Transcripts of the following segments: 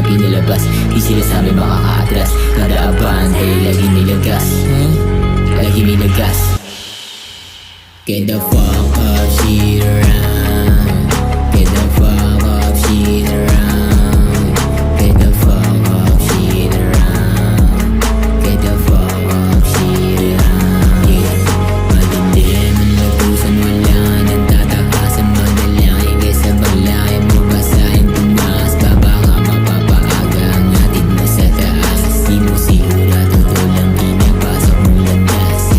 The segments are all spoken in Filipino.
pinalabas. Di sila sa amin makakaatras. Kada abante lagi nilagas, lagi nilagas. Get the fuck up, shit around. Get the fuck up, shit around. Get the fuck up, shit around. Get the fuck up, shit around. Yeah. Madilim ang lagusan, wala nang tatakasan. Manalangin kaysa balangin mo basahin tumaas. Baba ka mapapaaga ang atin mo sa taas. Di mo sigurado to lang pinapasok mo landas.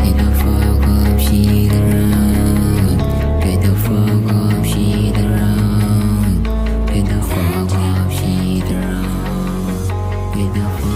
Get the fuck up, shit around. Get the fuck up, shit around. Get the fuck up, shit around. Get the fuck